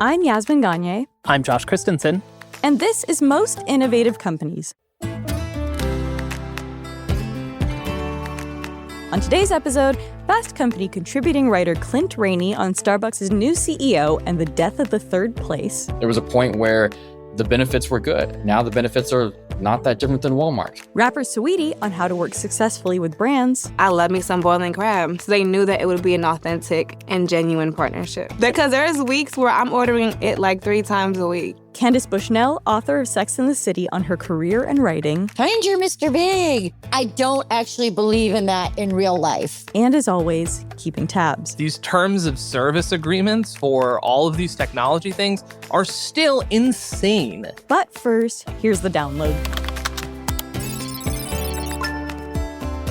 I'm Yasmin Gagne. I'm Josh Christensen. And this is Most Innovative Companies. On today's episode, Fast Company contributing writer Clint Rainey on Starbucks' new CEO and the death of the third place. There was a point where the benefits were good. Now the benefits are not that different than Walmart. Rapper Saweetie on how to work successfully with brands. I love me some boiling crab. So they knew that it would be an authentic and genuine partnership. Because there's weeks where I'm ordering it like 3 times a week. Candace Bushnell, author of Sex and the City, on her career and writing. Find your Mr. Big. I don't actually believe in that in real life. And as always, keeping tabs. These terms of service agreements for all of these technology things are still insane. But first, here's the download.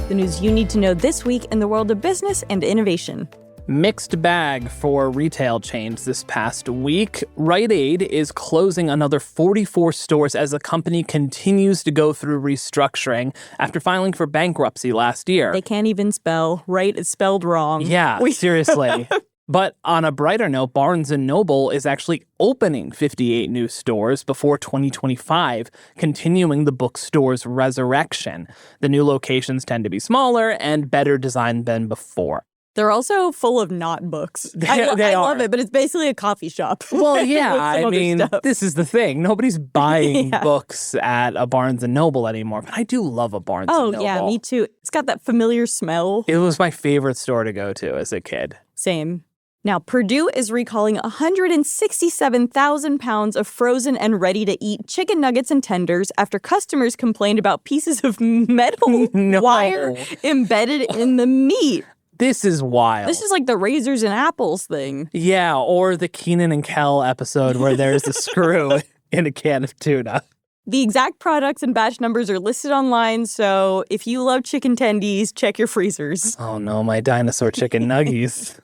The news you need to know this week in the world of business and innovation. Mixed bag for retail chains this past week. Rite Aid is closing another 44 stores as the company continues to go through restructuring after filing for bankruptcy last year. They can't even spell. Right is spelled wrong. Yeah, seriously. But on a brighter note, Barnes & Noble is actually opening 58 new stores before 2025, continuing the bookstore's resurrection. The new locations tend to be smaller and better designed than before. They're also full of not books. I love it, but it's basically a coffee shop. Well, yeah, I mean, this is the thing. Nobody's buying books at a Barnes & Noble anymore, but I do love a Barnes & Noble. Oh, yeah, me too. It's got that familiar smell. It was my favorite store to go to as a kid. Same. Now, Purdue is recalling 167,000 pounds of frozen and ready-to-eat chicken nuggets and tenders after customers complained about pieces of metal wire embedded in the meat. This is wild. This is like the razors and apples thing. Yeah, or the Kenan and Kel episode where there's a screw in a can of tuna. The exact products and batch numbers are listed online, so if you love chicken tendies, check your freezers. Oh no, my dinosaur chicken nuggies.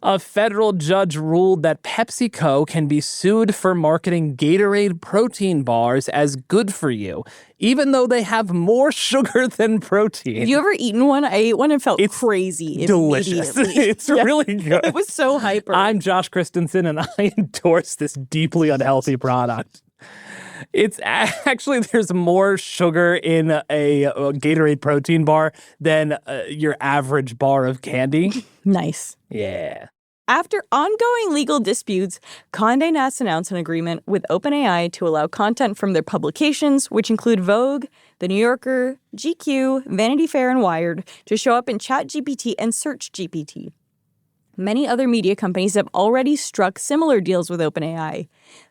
A federal judge ruled that PepsiCo can be sued for marketing Gatorade protein bars as good for you, even though they have more sugar than protein. Have you ever eaten one? I ate one and felt crazy. Delicious. It's really good. It was so hyper. I'm Josh Christensen, and I endorse this deeply unhealthy product. It's actually, there's more sugar in a Gatorade protein bar than your average bar of candy. Nice. Yeah. After ongoing legal disputes, Condé Nast announced an agreement with OpenAI to allow content from their publications, which include Vogue, The New Yorker, GQ, Vanity Fair, and Wired, to show up in ChatGPT and SearchGPT. Many other media companies have already struck similar deals with OpenAI.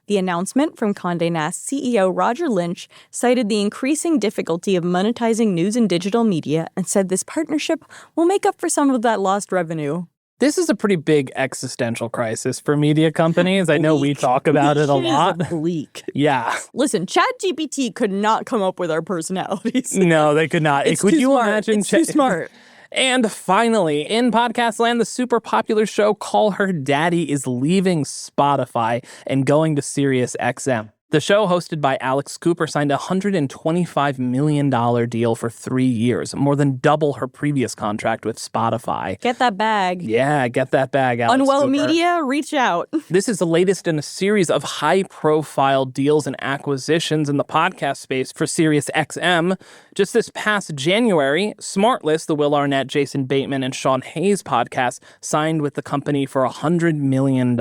The announcement from Condé Nast CEO Roger Lynch cited the increasing difficulty of monetizing news and digital media and said this partnership will make up for some of that lost revenue. This is a pretty big existential crisis for media companies. I know we talk about it a lot. Bleak. Yeah. Listen, ChatGPT could not come up with our personalities. No, they could not. Could you imagine? It's too smart. And finally, in podcast land, the super popular show Call Her Daddy is leaving Spotify and going to Sirius XM. The show, hosted by Alex Cooper, signed a $125 million deal for 3 years, more than double her previous contract with Spotify. Get that bag. Yeah, get that bag, Alex Unwell Cooper. Media, reach out. This is the latest in a series of high-profile deals and acquisitions in the podcast space for Sirius XM. Just this past January, SmartList, the Will Arnett, Jason Bateman, and Sean Hayes podcast, signed with the company for $100 million.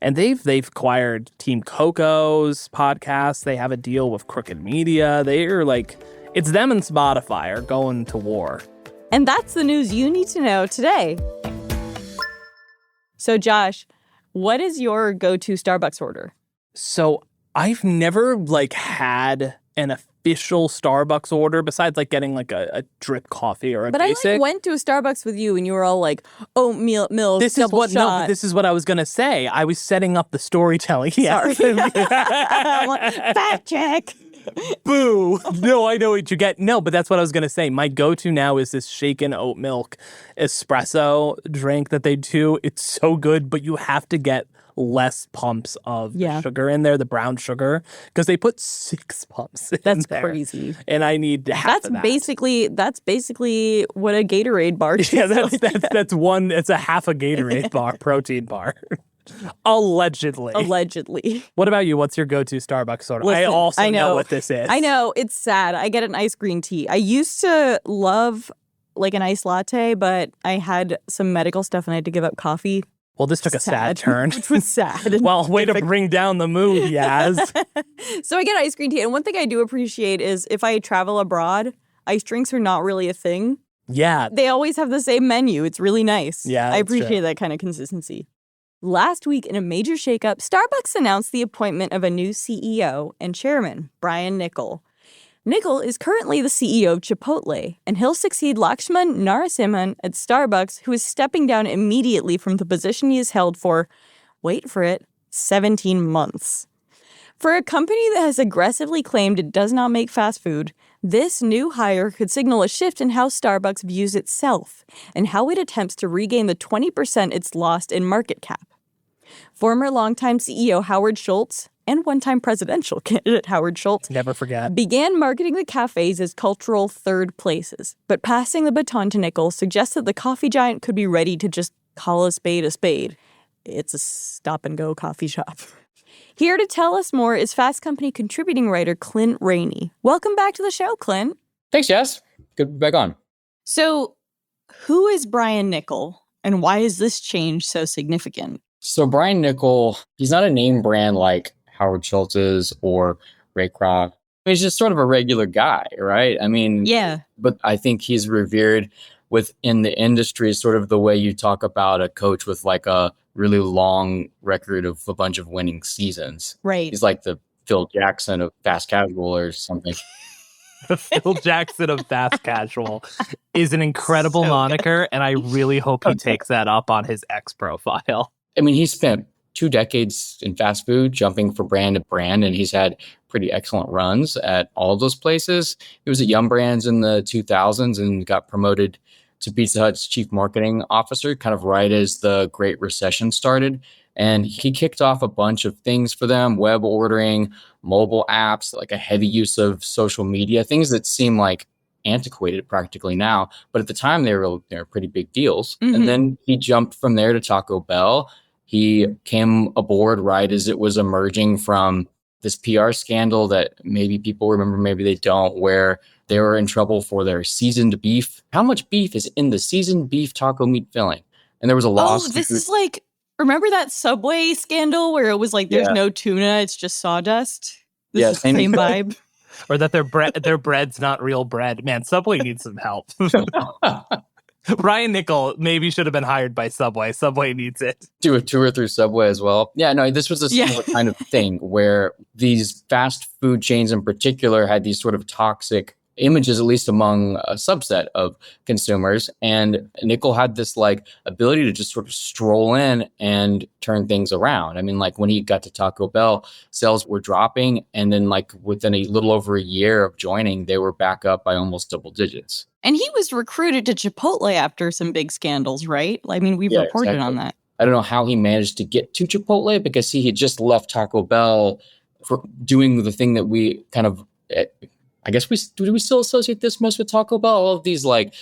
And they've acquired Team Coco's podcast. They have a deal with Crooked Media. They're like, it's them and Spotify are going to war. And that's the news you need to know today. So, Josh, what is your go-to Starbucks order? So I've never had an official Starbucks order besides getting a drip coffee or a basic. But I went to a Starbucks with you and you were all like, oatmeal milk, this double is what shot. No, this is what I was gonna say. I was setting up the storytelling. Sorry. I'm like, fact check. Boo. No, I know what you get. No, but that's what I was going to say. My go-to now is this shaken oat milk espresso drink that they do. It's so good, but you have to get less pumps of sugar in there, the brown sugar, because they put 6 pumps in there. That's crazy. And I need half of that. That's basically what a Gatorade bar tastes that's one, it's a half a Gatorade bar, protein bar. Allegedly. What about you? What's your go-to Starbucks soda? Listen, I also know what this is. I know. It's sad. I get an iced green tea. I used to love like an iced latte, but I had some medical stuff and I had to give up coffee. Well, this took a sad turn. Which was sad. Well, way to bring down the mood, Yaz. So I get iced green tea. And one thing I do appreciate is if I travel abroad, iced drinks are not really a thing. Yeah. They always have the same menu. It's really nice. Yeah, I appreciate that kind of consistency. Last week, in a major shakeup, Starbucks announced the appointment of a new CEO and chairman, Brian Niccol. Niccol is currently the CEO of Chipotle, and he'll succeed Laxman Narasimhan at Starbucks, who is stepping down immediately from the position he has held for, wait for it, 17 months. For a company that has aggressively claimed it does not make fast food, this new hire could signal a shift in how Starbucks views itself and how it attempts to regain the 20% it's lost in market cap. Former longtime CEO Howard Schultz and one-time presidential candidate Howard Schultz Never forget. began marketing the cafes as cultural third places, but passing the baton to Niccol suggests that the coffee giant could be ready to just call a spade a spade. It's a stop-and-go coffee shop. Here to tell us more is Fast Company contributing writer Clint Rainey. Welcome back to the show, Clint. Thanks, Jess. Good to be back on. So, who is Brian Niccol, and why is this change so significant? So Brian Niccol, he's not a name brand like Howard Schultz is or Ray Kroc. He's just sort of a regular guy, right? I mean, Yeah. But I think he's revered within the industry, sort of the way you talk about a coach with like a really long record of a bunch of winning seasons. Right. He's like the Phil Jackson of fast casual or something. The Phil Jackson of fast casual is an incredible moniker, and I really hope he takes that up on his X profile. I mean, he spent 2 decades in fast food, jumping from brand to brand, and he's had pretty excellent runs at all of those places. He was at Yum Brands in the 2000s and got promoted to Pizza Hut's chief marketing officer, kind of right as the Great Recession started. And he kicked off a bunch of things for them, web ordering, mobile apps, like a heavy use of social media, things that seem like antiquated practically now. But at the time, they were pretty big deals. Mm-hmm. And then he jumped from there to Taco Bell. He came aboard right as it was emerging from this PR scandal that maybe people remember, maybe they don't, where they were in trouble for their seasoned beef. How much beef is in the seasoned beef taco meat filling? And there was a lawsuit. Oh, this is like, remember that Subway scandal where it was like, there's no tuna, it's just sawdust? This is the same vibe. Or that their bread's not real bread. Man, Subway needs some help. Brian Niccol maybe should have been hired by Subway. Subway needs it. Do a tour through Subway as well. Yeah, no, this was a similar kind of thing where these fast food chains in particular had these sort of toxic images, at least among a subset of consumers. And Niccol had this like ability to just sort of stroll in and turn things around. I mean, like when he got to Taco Bell, sales were dropping. And then like within a little over a year of joining, they were back up by almost double digits. And he was recruited to Chipotle after some big scandals, right? I mean, we've reported on that. I don't know how he managed to get to Chipotle because he had just left Taco Bell for doing the thing that we kind of, I guess do we still associate this most with Taco Bell? All of these like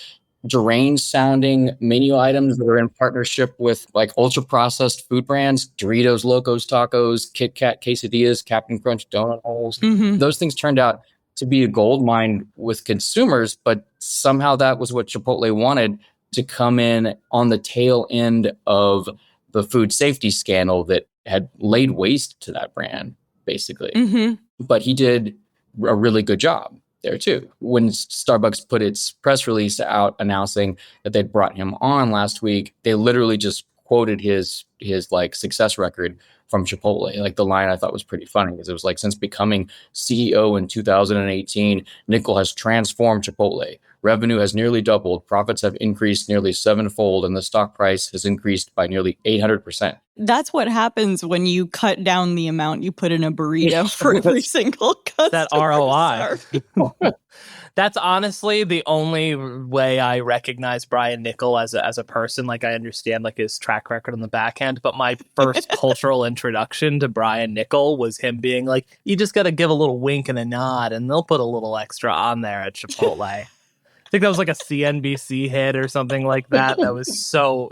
deranged sounding menu items that are in partnership with like ultra processed food brands, Doritos, Locos Tacos, Kit Kat quesadillas, Captain Crunch donut holes. Mm-hmm. Those things turned out to be a gold mine with consumers, but somehow that was what Chipotle wanted to come in on the tail end of the food safety scandal that had laid waste to that brand, basically. Mm-hmm. But he did a really good job there too. When Starbucks put its press release out announcing that they'd brought him on last week, they literally just quoted his like success record from Chipotle. Like the line I thought was pretty funny because it was like, since becoming CEO in 2018, Niccol has transformed Chipotle. Revenue has nearly doubled, profits have increased nearly 7-fold, and the stock price has increased by nearly 800%. That's what happens when you cut down the amount you put in a burrito for every single customer. That ROI. That's honestly the only way I recognize Brian Niccol as a person. Like I understand like his track record on the back end, but my first cultural introduction to Brian Niccol was him being like, you just got to give a little wink and a nod and they'll put a little extra on there at Chipotle. I think that was like a CNBC hit or something like that. That was so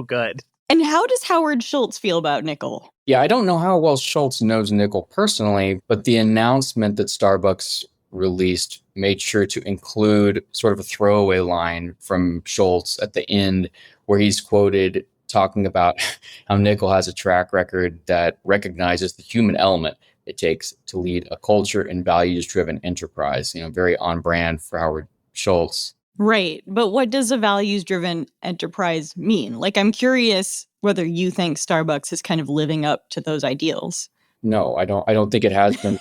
good. And how does Howard Schultz feel about Niccol? Yeah, I don't know how well Schultz knows Niccol personally, but the announcement that Starbucks released made sure to include sort of a throwaway line from Schultz at the end where he's quoted talking about how Niccol has a track record that recognizes the human element it takes to lead a culture and values-driven enterprise. Very on brand for Howard Schultz. Right. But what does a values-driven enterprise mean? Like, I'm curious whether you think Starbucks is kind of living up to those ideals. No, I don't think it has been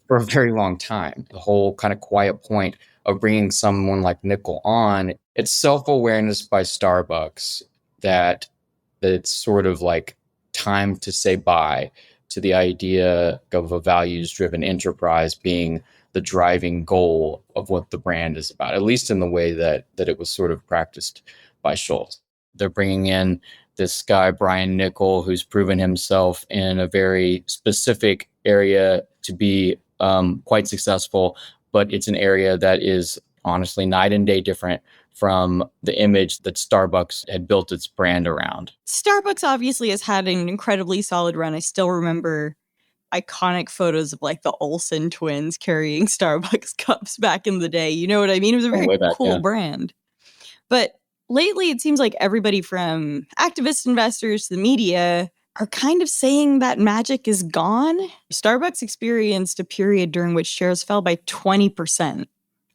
for a very long time. The whole kind of quiet point of bringing someone like Niccol on, it's self-awareness by Starbucks that it's sort of like time to say bye to the idea of a values-driven enterprise being the driving goal of what the brand is about, at least in the way that it was sort of practiced by Schultz. They're bringing in this guy, Brian Niccol, who's proven himself in a very specific area to be quite successful, but it's an area that is honestly night and day different from the image that Starbucks had built its brand around. Starbucks obviously has had an incredibly solid run. I still remember iconic photos of like the Olsen twins carrying Starbucks cups back in the day. You know what I mean? It was a very cool brand. But lately, it seems like everybody from activist investors to the media are kind of saying that magic is gone. Starbucks experienced a period during which shares fell by 20%.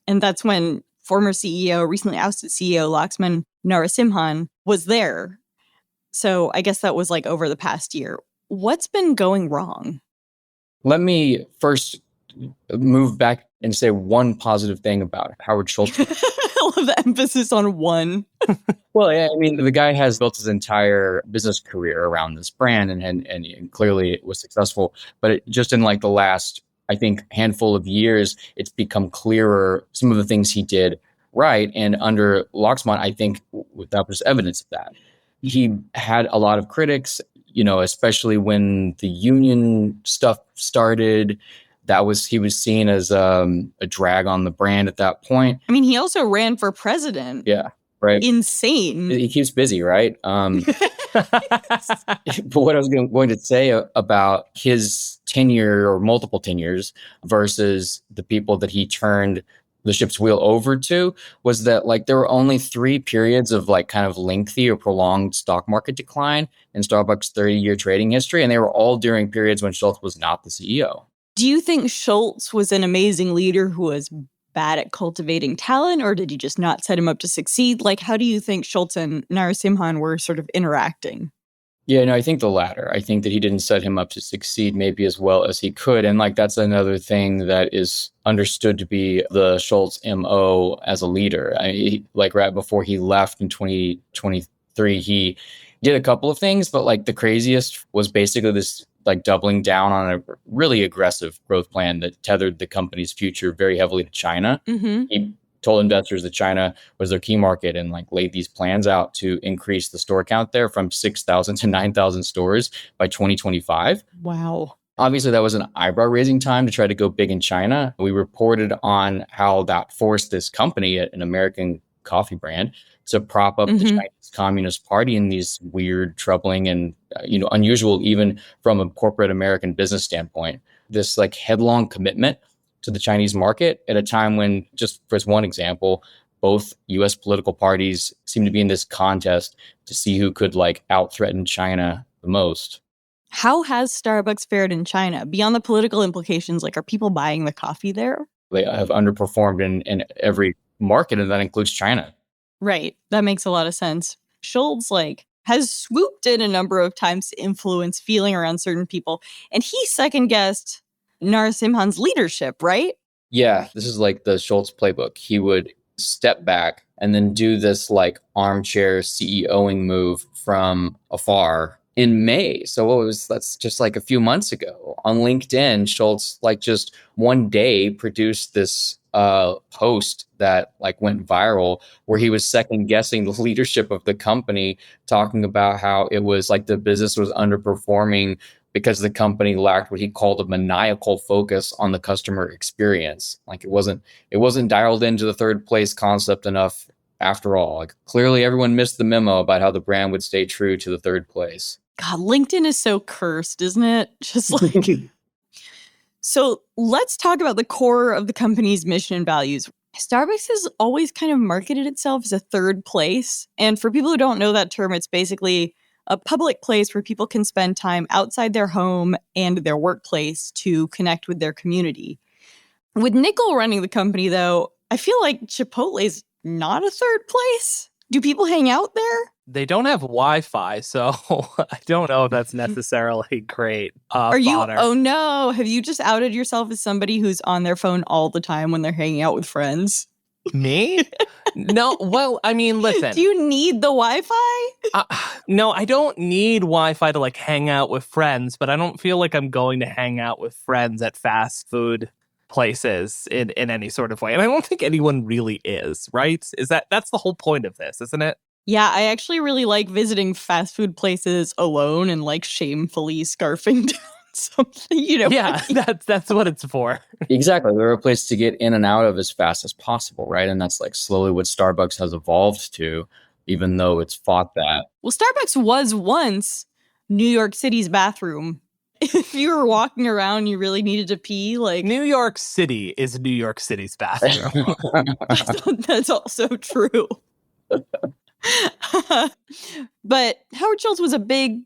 And that's when former CEO, recently ousted CEO Laxman Narasimhan was there. So I guess that was like over the past year. What's been going wrong? Let me first move back and say one positive thing about Howard Schultz. I love the emphasis on one. Well, yeah, I mean, the guy has built his entire business career around this brand and clearly it was successful. But just in like the last, I think, handful of years, it's become clearer some of the things he did right. And under Laxman, I think that was evidence of that. He had a lot of critics, especially when the union stuff started. He was seen as a drag on the brand at that point. I mean, he also ran for president. Yeah, right. Insane. He keeps busy, right? But what I was going to say about his tenure or multiple tenures versus the people that he turned the ship's wheel over to was that like there were only 3 periods of like kind of lengthy or prolonged stock market decline in Starbucks' 30-year trading history. And they were all during periods when Schultz was not the CEO. Do you think Schultz was an amazing leader who was bad at cultivating talent, or did he just not set him up to succeed? Like, how do you think Schultz and Narasimhan were sort of interacting? Yeah, no, I think the latter. I think that he didn't set him up to succeed maybe as well as he could. And like that's another thing that is understood to be the Schultz MO as a leader. Like right before he left in 2023, he did a couple of things, but like the craziest was basically this like doubling down on a really aggressive growth plan that tethered the company's future very heavily to China. Mm-hmm. He told investors that China was their key market and like laid these plans out to increase the store count there from 6,000 to 9,000 stores by 2025. Wow. Obviously, that was an eyebrow-raising time to try to go big in China. We reported on how that forced this company, an American coffee brand, to prop up the Chinese Communist Party in these weird, troubling, and unusual, even from a corporate American business standpoint. This like headlong commitment to the Chinese market at a time when, just for one example, both U.S. political parties seem to be in this contest to see who could like out-threaten China the most. How has Starbucks fared in China? Beyond the political implications, like are people buying the coffee there? They have underperformed in every market, and that includes China. Right. That makes a lot of sense. Schultz, has swooped in a number of times to influence feeling around certain people. And he second-guessed Narasimhan's leadership, right? Yeah, this is like the Schultz playbook. He would step back and then do this armchair CEOing move from afar in May. So that's just a few months ago. On LinkedIn, Schultz just one day produced this post that went viral where he was second guessing the leadership of the company, talking about how it was the business was underperforming because the company lacked what he called a maniacal focus on the customer experience. It wasn't dialed into the third place concept enough after all. Like, clearly everyone missed the memo about how the brand would stay true to the third place. God, LinkedIn is so cursed, isn't it? Just like... So let's talk about the core of the company's mission and values. Starbucks has always kind of marketed itself as a third place. And for people who don't know that term, it's basically a public place where people can spend time outside their home and their workplace to connect with their community. With Niccol running the company, though, I feel like Chipotle's not a third place. Do people hang out there? They don't have Wi-Fi, so I don't know if that's necessarily great. Are you? Fodder. Oh no! Have you just outed yourself as somebody who's on their phone all the time when they're hanging out with friends? Me? No. Well, I mean, listen. Do you need the Wi-Fi? No, I don't need Wi-Fi to like hang out with friends, but I don't feel like I'm going to hang out with friends at fast food places in any sort of way. And I don't think anyone really is, right? That's the whole point of this, isn't it? Yeah, I actually really like visiting fast food places alone and like shamefully scarfing down something, Yeah, that's what it's for. Exactly. They're a place to get in and out of as fast as possible, right? And that's like slowly what Starbucks has evolved to, even though it's fought that. Well, Starbucks was once New York City's bathroom. If you were walking around, you really needed to pee. Like New York City is New York City's bathroom. That's also true. But Howard Schultz was a big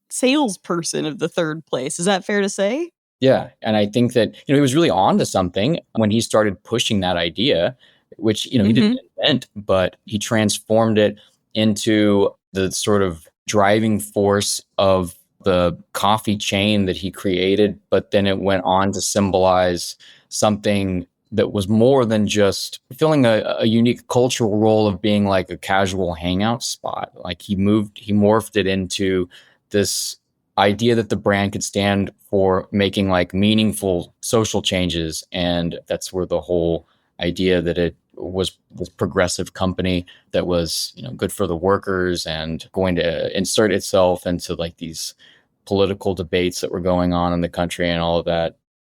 salesperson of the third place. Is that fair to say? Yeah. And I think that, he was really on to something when he started pushing that idea, which, he didn't invent, but he transformed it into the sort of driving force of the coffee chain that he created. But then it went on to symbolize something that was more than just filling a unique cultural role of being like a casual hangout spot. Like he morphed it into this idea that the brand could stand for making like meaningful social changes. And that's where the whole idea that it was this progressive company that was, good for the workers and going to insert itself into like these political debates that were going on in the country and all of that.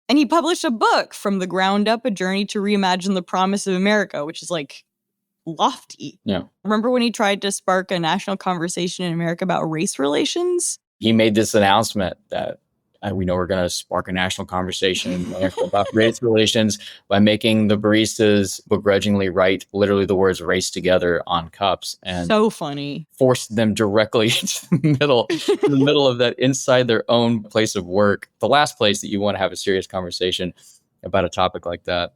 And he published a book, From the Ground Up, A Journey to Reimagine the Promise of America, which is like lofty. Yeah. Remember when he tried to spark a national conversation in America about race relations? He made this announcement that we know we're going to spark a national conversation in America about race relations by making the baristas begrudgingly write literally the words "race" together on cups, and so funny. Forced them directly into the middle of that inside their own place of work. The last place that you want to have a serious conversation about a topic like that.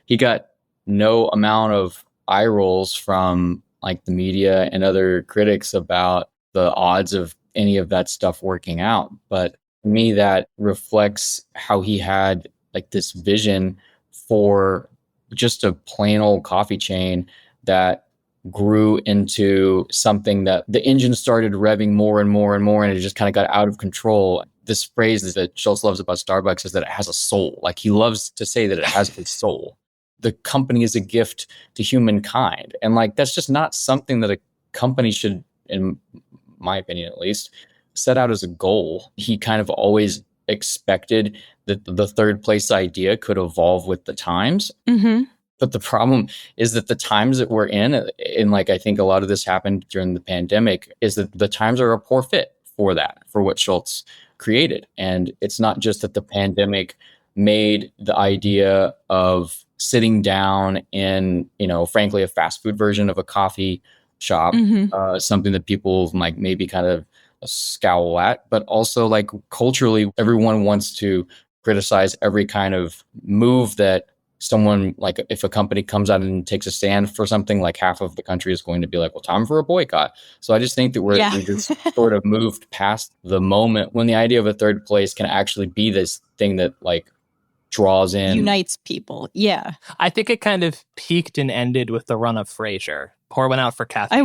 He got no amount of eye rolls from like the media and other critics about the odds of any of that stuff working out. But to me, that reflects how he had like this vision for just a plain old coffee chain that grew into something that the engine started revving more and more and more, and it just kind of got out of control. This phrase that Schultz loves about Starbucks is that it has a soul. Like he loves to say that it has a soul. The company is a gift to humankind. And like, that's just not something that a company should, in my opinion at least, set out as a goal. He kind of always expected that the third place idea could evolve with the times. Mm-hmm. But the problem is that the times that we're in, and like I think a lot of this happened during the pandemic, is that the times are a poor fit for that, for what Schultz created. And it's not just that the pandemic made the idea of sitting down in, frankly, a fast food version of a coffee shop, something that people like maybe kind of scowl at, but also like culturally, everyone wants to criticize every kind of move that someone, like if a company comes out and takes a stand for something, like half of the country is going to be like, well, time for a boycott. So I just think that we just sort of moved past the moment when the idea of a third place can actually be this thing that like draws in, unites people. Yeah. I think it kind of peaked and ended with the run of Frasier. Pour one out for Kathy. I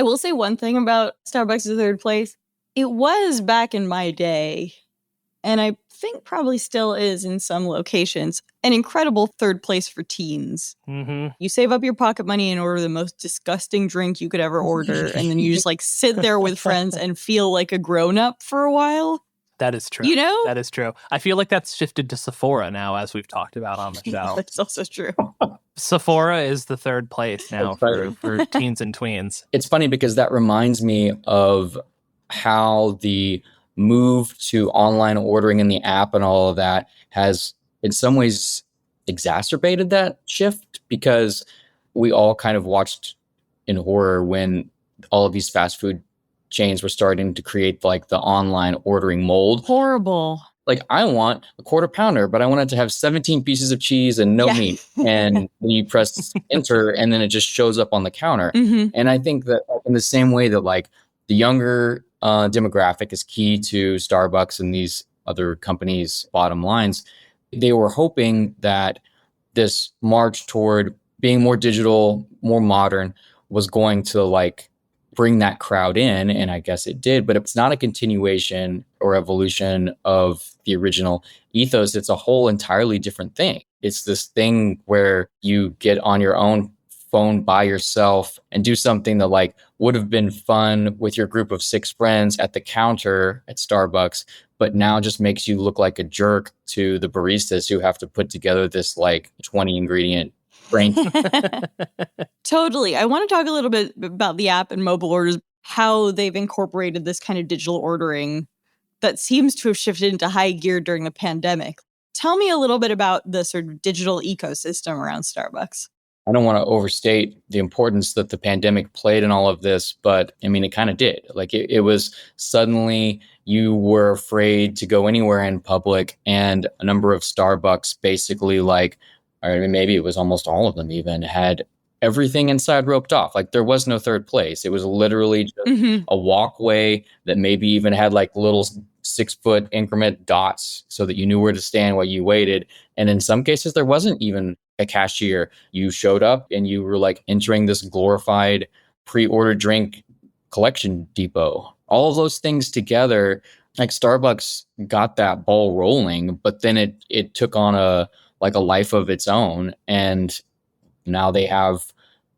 will say one thing about Starbucks' third place. It was back in my day, and I think probably still is in some locations, an incredible third place for teens. Mm-hmm. You save up your pocket money and order the most disgusting drink you could ever order, and then you just like sit there with friends and feel like a grown-up for a while. That is true. That is true. I feel like that's shifted to Sephora now, as we've talked about on the show. That's also true. Sephora is the third place now for teens and tweens. It's funny because that reminds me of how the move to online ordering in the app and all of that has in some ways exacerbated that shift, because we all kind of watched in horror when all of these fast food chains were starting to create like the online ordering mold. Horrible. Like, I want a quarter pounder, but I want it to have 17 pieces of cheese and no meat. And you press enter and then it just shows up on the counter. Mm-hmm. And I think that in the same way that like the younger demographic is key to Starbucks and these other companies' bottom lines, they were hoping that this march toward being more digital, more modern was going to like bring that crowd in. And I guess it did, but it's not a continuation or evolution of the original ethos. It's a whole entirely different thing. It's this thing where you get on your own phone by yourself and do something that like would have been fun with your group of 6 friends at the counter at Starbucks, but now just makes you look like a jerk to the baristas who have to put together this like 20 ingredient brain. Totally. I want to talk a little bit about the app and mobile orders, how they've incorporated this kind of digital ordering that seems to have shifted into high gear during the pandemic. Tell me a little bit about the sort of digital ecosystem around Starbucks. I don't want to overstate the importance that the pandemic played in all of this, but I mean, it kind of did. Like it was suddenly you were afraid to go anywhere in public, and a number of Starbucks basically like, or maybe it was almost all of them even, had everything inside roped off. Like there was no third place. It was literally just a walkway that maybe even had like little 6-foot increment dots so that you knew where to stand while you waited. And in some cases, there wasn't even a cashier. You showed up and you were like entering this glorified pre-ordered drink collection depot. All of those things together, like Starbucks got that ball rolling, but then it took on a life of its own. And now they have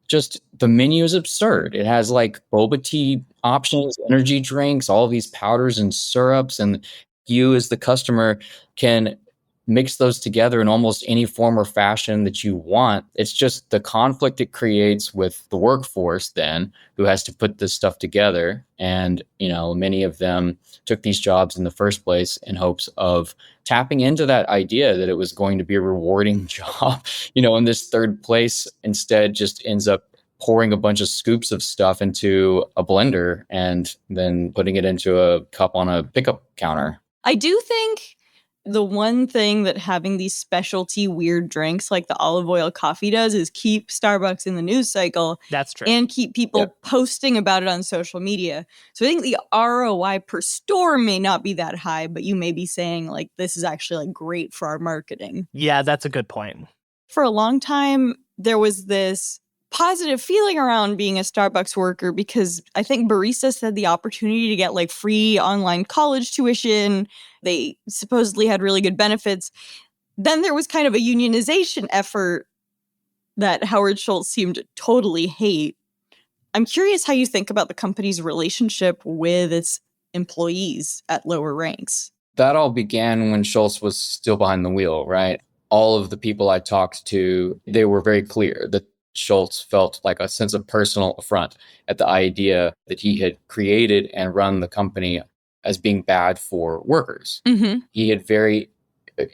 just, the menu is absurd. It has like boba tea options, energy drinks, all of these powders and syrups. And you as the customer can mix those together in almost any form or fashion that you want. It's just the conflict it creates with the workforce then, who has to put this stuff together. And, you know, many of them took these jobs in the first place in hopes of tapping into that idea that it was going to be a rewarding job, you know, and this third place instead just ends up pouring a bunch of scoops of stuff into a blender and then putting it into a cup on a pickup counter. I do think the one thing that having these specialty weird drinks like the olive oil coffee does is keep Starbucks in the news cycle. That's true. And keep people posting about it on social media. So I think the ROI per store may not be that high, but you may be saying like, this is actually like great for our marketing. Yeah, that's a good point. For a long time, there was this positive feeling around being a Starbucks worker because I think baristas had the opportunity to get like free online college tuition. They supposedly had really good benefits. Then there was kind of a unionization effort that Howard Schultz seemed to totally hate. I'm curious how you think about the company's relationship with its employees at lower ranks. That all began when Schultz was still behind the wheel, right? All of the people I talked to, they were very clear that Schultz felt like a sense of personal affront at the idea that he had created and run the company as being bad for workers. Mm-hmm. He had very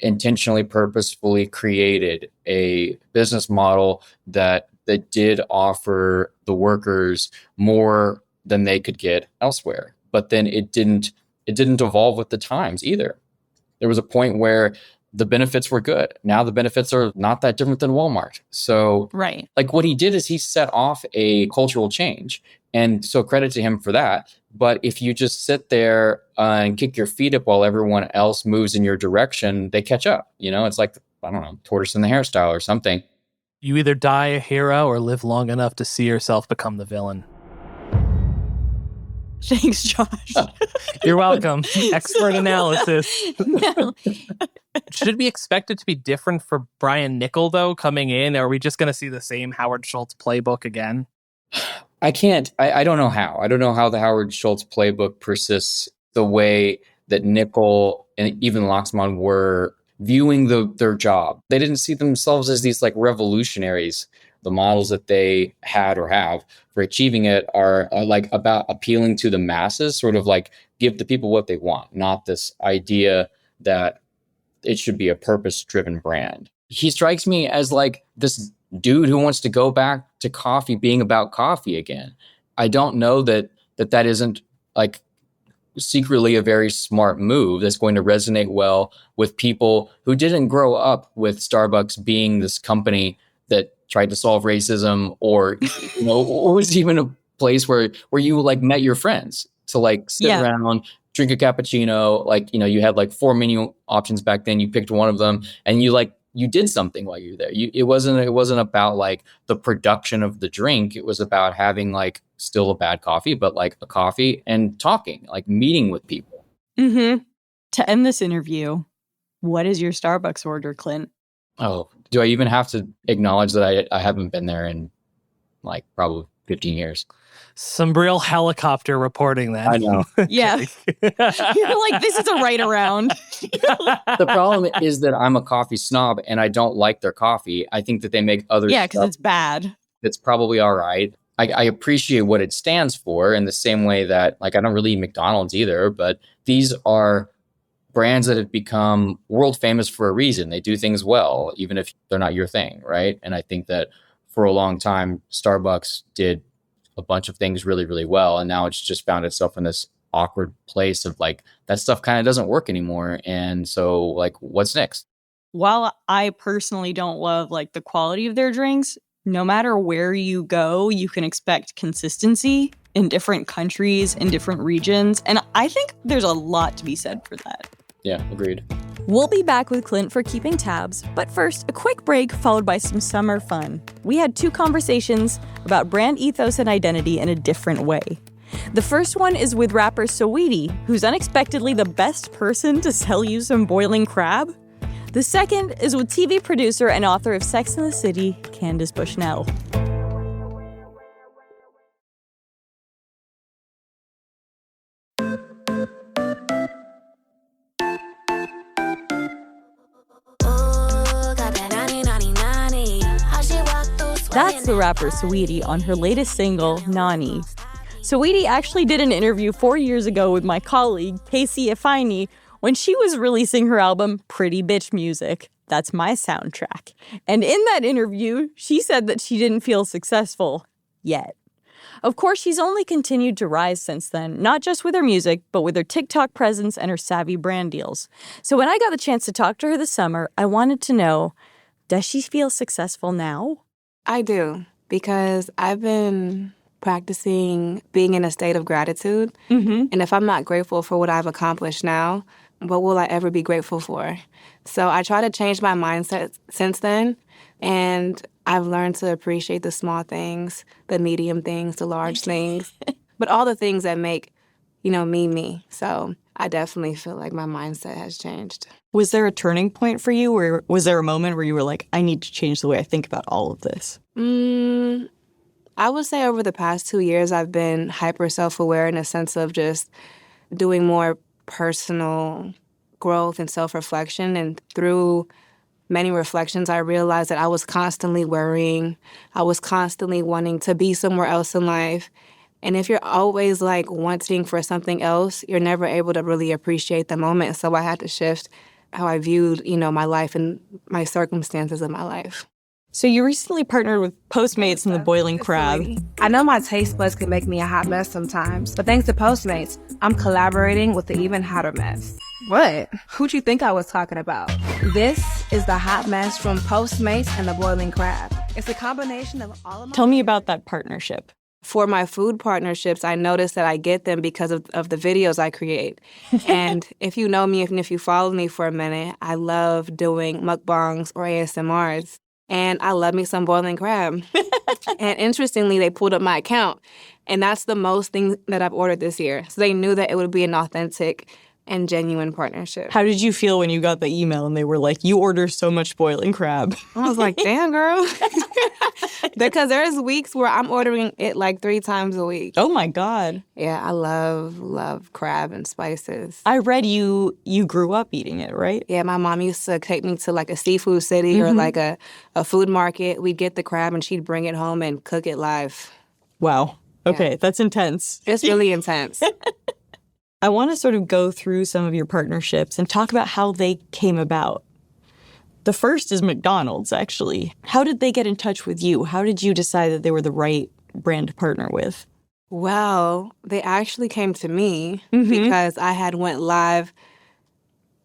intentionally, purposefully created a business model that did offer the workers more than they could get elsewhere. But then it didn't evolve with the times either. There was a point where the benefits were good. Now the benefits are not that different than Walmart. So right. Like what he did is he set off a cultural change. And so credit to him for that. But if you just sit there and kick your feet up while everyone else moves in your direction, they catch up. You know, it's like, I don't know, tortoise in the hairstyle or something. You either die a hero or live long enough to see yourself become the villain. Thanks, Josh. You're welcome. Expert analysis. No. Should we expect it to be different for Brian Niccol, though, coming in? Or are we just going to see the same Howard Schultz playbook again? I don't know how. I don't know how the Howard Schultz playbook persists the way that Niccol and even Laxman were viewing their job. They didn't see themselves as these like revolutionaries. The models that they had or have for achieving it are like about appealing to the masses, sort of like give the people what they want, not this idea that it should be a purpose-driven brand. He strikes me as like this dude who wants to go back to coffee being about coffee again. I don't know that isn't like secretly a very smart move that's going to resonate well with people who didn't grow up with Starbucks being this company that tried to solve racism, or or was even a place where you like met your friends to like sit around, drink a cappuccino. Like, you had like 4 menu options back then. You picked one of them and you did something while you were there. It wasn't about like the production of the drink. It was about having like still a bad coffee, but like a coffee and talking, like meeting with people. Mm-hmm. To end this interview, what is your Starbucks order, Clint? Oh, do I even have to acknowledge that I haven't been there in like probably 15 years? Some real helicopter reporting then. I know. Yeah. You're like, this is a right around. The problem is that I'm a coffee snob and I don't like their coffee. I think that they make other stuff. Yeah, because it's bad. It's probably all right. I appreciate what it stands for in the same way that, like, I don't really eat McDonald's either, but these are brands that have become world famous for a reason. They do things well, even if they're not your thing, right? And I think that for a long time, Starbucks did a bunch of things really, really well. And now it's just found itself in this awkward place of like, that stuff kind of doesn't work anymore. And so like, what's next? While I personally don't love like the quality of their drinks, no matter where you go, you can expect consistency in different countries, in different regions. And I think there's a lot to be said for that. Yeah, agreed. We'll be back with Clint for Keeping Tabs, but first, a quick break followed by some summer fun. We had 2 conversations about brand ethos and identity in a different way. The first one is with rapper Saweetie, who's unexpectedly the best person to sell you some boiling crab. The second is with TV producer and author of Sex and the City, Candace Bushnell. That's the rapper Saweetie on her latest single, Nani. Saweetie actually did an interview 4 years ago with my colleague, Casey Ifeanyi, when she was releasing her album, Pretty Bitch Music. That's my soundtrack. And in that interview, she said that she didn't feel successful yet. Of course, she's only continued to rise since then, not just with her music, but with her TikTok presence and her savvy brand deals. So when I got the chance to talk to her this summer, I wanted to know, does she feel successful now? I do, because I've been practicing being in a state of gratitude. Mm-hmm. And if I'm not grateful for what I've accomplished now, what will I ever be grateful for? So I try to change my mindset since then, and I've learned to appreciate the small things, the medium things, the large things, but all the things that make, me. So I definitely feel like my mindset has changed. Was there a turning point for you, or was there a moment where you were like, I need to change the way I think about all of this? I would say over the past 2 years, I've been hyper self-aware in a sense of just doing more personal growth and self-reflection. And through many reflections, I realized that I was constantly worrying. I was constantly wanting to be somewhere else in life. And if you're always like wanting for something else, you're never able to really appreciate the moment. So I had to shift how I viewed, my life and my circumstances in my life. So you recently partnered with Postmates and the Boiling Crab. I know my taste buds can make me a hot mess sometimes, but thanks to Postmates, I'm collaborating with the even hotter mess. What? Who'd you think I was talking about? This is the hot mess from Postmates and the Boiling Crab. It's a combination of all of my... Tell me about that partnership. For my food partnerships, I notice that I get them because of the videos I create. And if you know me, if you follow me for a minute, I love doing mukbangs or ASMRs. And I love me some boiling crab. And interestingly, they pulled up my account. And that's the most thing that I've ordered this year. So they knew that it would be an authentic and genuine partnership. How did you feel when you got the email and they were like, you order so much boiling crab? I was like, damn, girl. Because there's weeks where I'm ordering it like 3 times a week. Oh, my God. Yeah, I love crab and spices. I read you grew up eating it, right? Yeah, my mom used to take me to like a seafood city or like a food market. We'd get the crab and she'd bring it home and cook it live. Wow. Okay, that's intense. It's really intense. I want to sort of go through some of your partnerships and talk about how they came about. The first is McDonald's, actually. How did they get in touch with you? How did you decide that they were the right brand to partner with? Well, they actually came to me because I had went live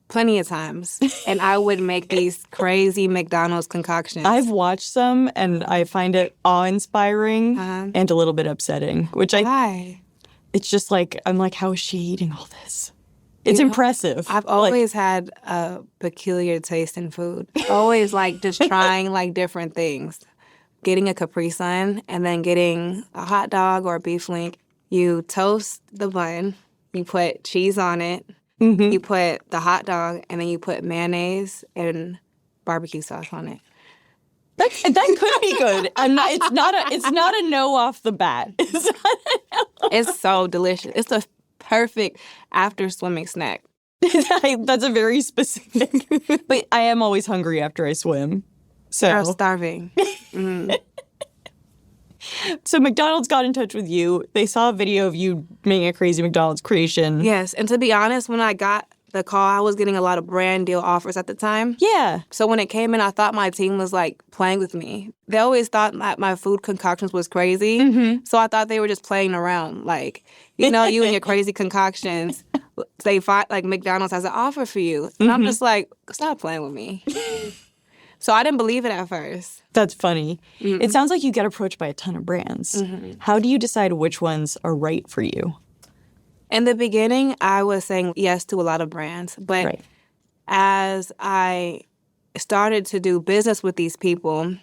plenty of times, and I would make these crazy McDonald's concoctions. I've watched some, and I find it awe-inspiring and a little bit upsetting, which Why? It's just like, I'm like, how is she eating all this? It's impressive. I've always had a peculiar taste in food. Always like just trying like different things. Getting a Capri Sun and then getting a hot dog or a beef link. You toast the bun, you put cheese on it, you put the hot dog, and then you put mayonnaise and barbecue sauce on it. That could be good. It's not a no off the bat. It's so delicious. It's a perfect after swimming snack. That's a very specific. But I am always hungry after I swim. So I'm starving. So McDonald's got in touch with you. They saw a video of you making a crazy McDonald's creation. Yes, and to be honest, when I got the call, I was getting a lot of brand deal offers at the time. Yeah. So when it came in, I thought my team was like playing with me. They always thought my food concoctions was crazy. So I thought they were just playing around. Like, you know, you and your crazy concoctions. They find like McDonald's has an offer for you. And I'm just like, stop playing with me. So I didn't believe it at first. That's funny. It sounds like you get approached by a ton of brands. How do you decide which ones are right for you? In the beginning, I was saying yes to a lot of brands. But as I started to do business with these people,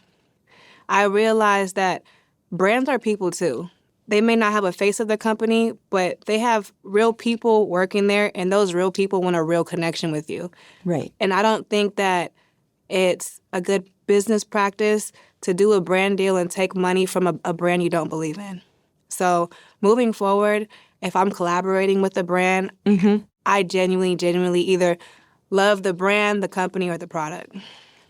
I realized that brands are people too. They may not have a face of the company, but they have real people working there, and those real people want a real connection with you. Right. And I don't think that it's a good business practice to do a brand deal and take money from a brand you don't believe in. So moving forward, if I'm collaborating with a brand, I genuinely either love the brand, the company, or the product.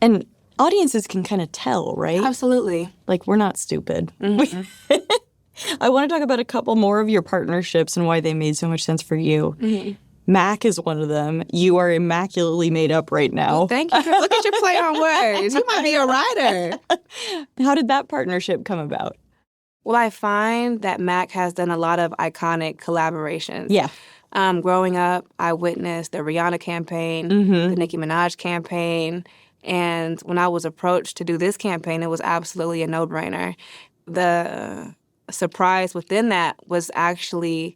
And audiences can kind of tell, right? Absolutely. Like, we're not stupid. I want to talk about a couple more of your partnerships and why they made so much sense for you. Mac is one of them. You are immaculately made up right now. Well, thank you. Look at your play on words. You might be a writer. How did that partnership come about? Well, I find that Mac has done a lot of iconic collaborations. Yeah. Growing up, I witnessed the Rihanna campaign, the Nicki Minaj campaign, and when I was approached to do this campaign, it was absolutely a no-brainer. The surprise within that was actually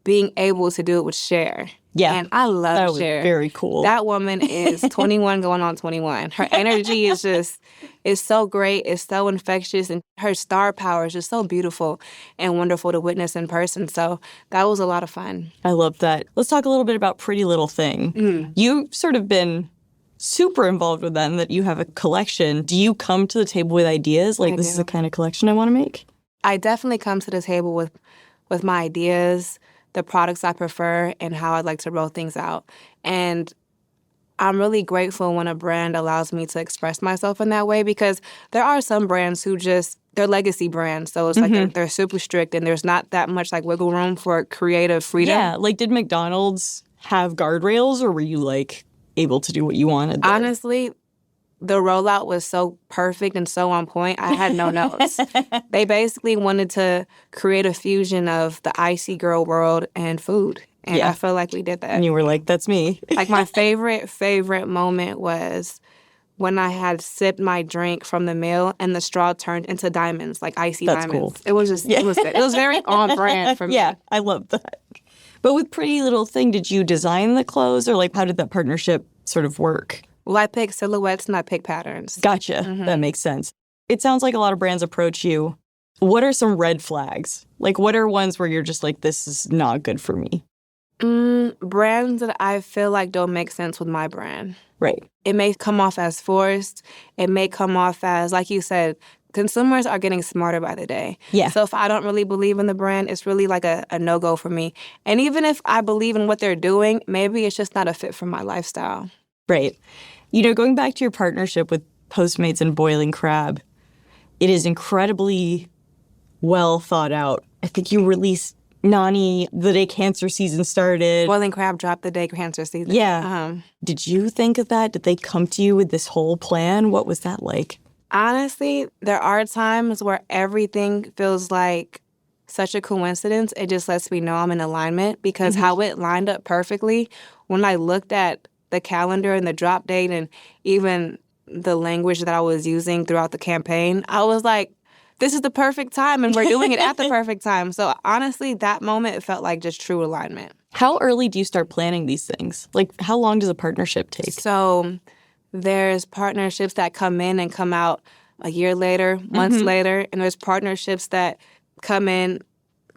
being able to do it with Cher. Yeah. And I love that was Cher. Very cool. That woman is 21 going on 21. Her energy is so great. It's so infectious. And her star power is just so beautiful and wonderful to witness in person. So that was a lot of fun. I love that. Let's talk a little bit about Pretty Little Thing. You've sort of been super involved with them, that you have a collection. Do you come to the table with ideas? Like, this is the kind of collection I want to make? I definitely come to the table with my ideas, the products I prefer, and how I'd like to roll things out. And I'm really grateful when a brand allows me to express myself in that way, because there are some brands who they're legacy brands. So it's like they're super strict and there's not that much like wiggle room for creative freedom. Yeah. Like, did McDonald's have guardrails, or were you like able to do what you wanted there? Honestly, the rollout was so perfect and so on point, I had no notes. They basically wanted to create a fusion of the icy girl world and food. And I feel like we did that. And you were like, that's me. Like, my favorite moment was when I had sipped my drink from the meal and the straw turned into diamonds, like icy That's diamonds. Cool. It was just, it was good. It was very on brand for me. Yeah, I love that. But with Pretty Little Thing, did you design the clothes, or like, how did that partnership sort of work? Well, I pick silhouettes and I pick patterns. Gotcha. That makes sense. It sounds like a lot of brands approach you. What are some red flags? Like, what are ones where you're just like, this is not good for me? Brands that I feel like don't make sense with my brand. Right. It may come off as forced. It may come off as, like you said, consumers are getting smarter by the day. Yeah. So if I don't really believe in the brand, it's really like a no-go for me. And even if I believe in what they're doing, maybe it's just not a fit for my lifestyle. Right. Going back to your partnership with Postmates and Boiling Crab, it is incredibly well thought out. I think you released Nani the day cancer season started. Boiling Crab dropped the day cancer season. Yeah. Did you think of that? Did they come to you with this whole plan? What was that like? Honestly, there are times where everything feels like such a coincidence. It just lets me know I'm in alignment because how it lined up perfectly. When I looked at the calendar and the drop date and even the language that I was using throughout the campaign, I was like, this is the perfect time and we're doing it at the perfect time. So honestly, that moment felt like just true alignment. How early do you start planning these things? Like, how long does a partnership take? So there's partnerships that come in and come out a year later, months later, and there's partnerships that come in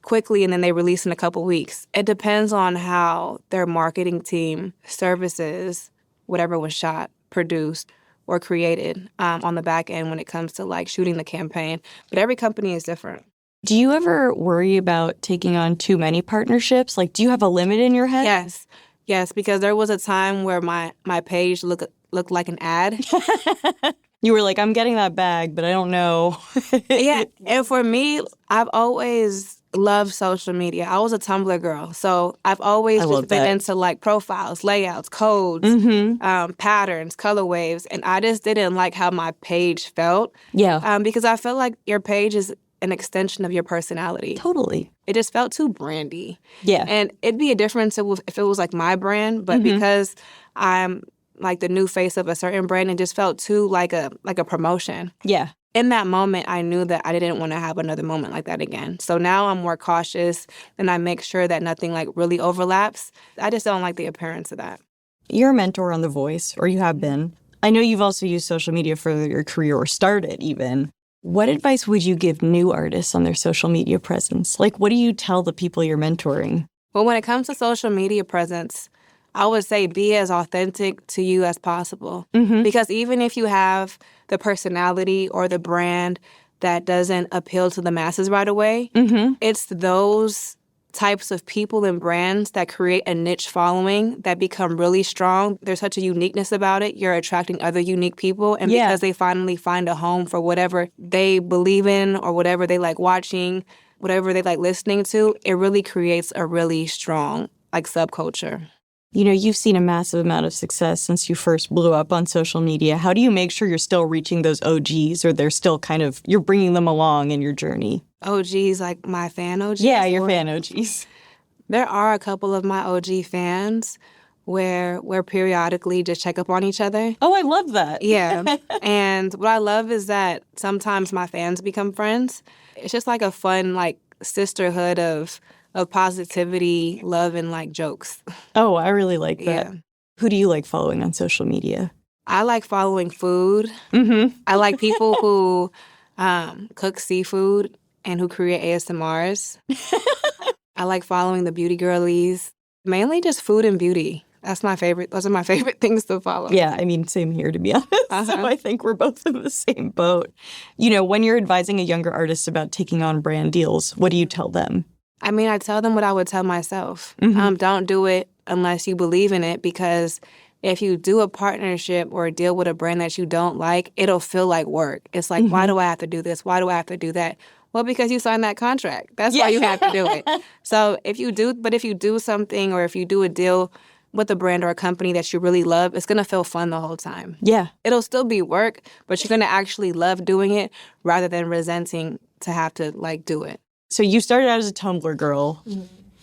quickly and then they release in a couple weeks. It depends on how their marketing team services whatever was shot, produced, or created on the back end when it comes to like shooting the campaign. But every company is different. Do you ever worry about taking on too many partnerships? Like, do you have a limit in your head? Yes, because there was a time where my page looked like an ad. You were like, I'm getting that bag, but I don't know. Yeah, and for me, I've always loved social media. I was a Tumblr girl, so I've always just been into like profiles, layouts, codes, patterns, color waves, and I just didn't like how my page felt. Yeah. Because I felt like your page is an extension of your personality. Totally. It just felt too brandy. Yeah. And it'd be a difference if it was like my brand, but because I'm like the new face of a certain brand, it just felt too like a promotion. Yeah. In that moment, I knew that I didn't want to have another moment like that again. So now I'm more cautious and I make sure that nothing like really overlaps. I just don't like the appearance of that. You're a mentor on The Voice, or you have been. I know you've also used social media for your career or started even. What advice would you give new artists on their social media presence? Like, what do you tell the people you're mentoring? Well, when it comes to social media presence, I would say be as authentic to you as possible. Because even if you have the personality or the brand that doesn't appeal to the masses right away, it's those types of people and brands that create a niche following that become really strong. There's such a uniqueness about it. You're attracting other unique people. And because they finally find a home for whatever they believe in or whatever they like watching, whatever they like listening to, it really creates a really strong like subculture. You've seen a massive amount of success since you first blew up on social media. How do you make sure you're still reaching those OGs, or they're still you're bringing them along in your journey? OGs, like my fan OGs? Yeah, your fan OGs. There are a couple of my OG fans where we're periodically just check up on each other. Oh, I love that. Yeah. And what I love is that sometimes my fans become friends. It's just like a fun, like, sisterhood of positivity, love, and like jokes. Oh, I really like that. Yeah. Who do you like following on social media? I like following food. I like people who cook seafood and who create ASMRs. I like following the beauty girlies. Mainly just food and beauty. That's my favorite. Those are my favorite things to follow. Yeah, I mean, same here, to be honest. So I think we're both in the same boat. When you're advising a younger artist about taking on brand deals, what do you tell them? I mean, I tell them what I would tell myself. Don't do it unless you believe in it, because if you do a partnership or a deal with a brand that you don't like, it'll feel like work. It's like, why do I have to do this? Why do I have to do that? Well, because you signed that contract. That's why you have to do it. So if you do something, or if you do a deal with a brand or a company that you really love, it's going to feel fun the whole time. Yeah. It'll still be work, but you're going to actually love doing it rather than resenting to have to like do it. So you started out as a Tumblr girl.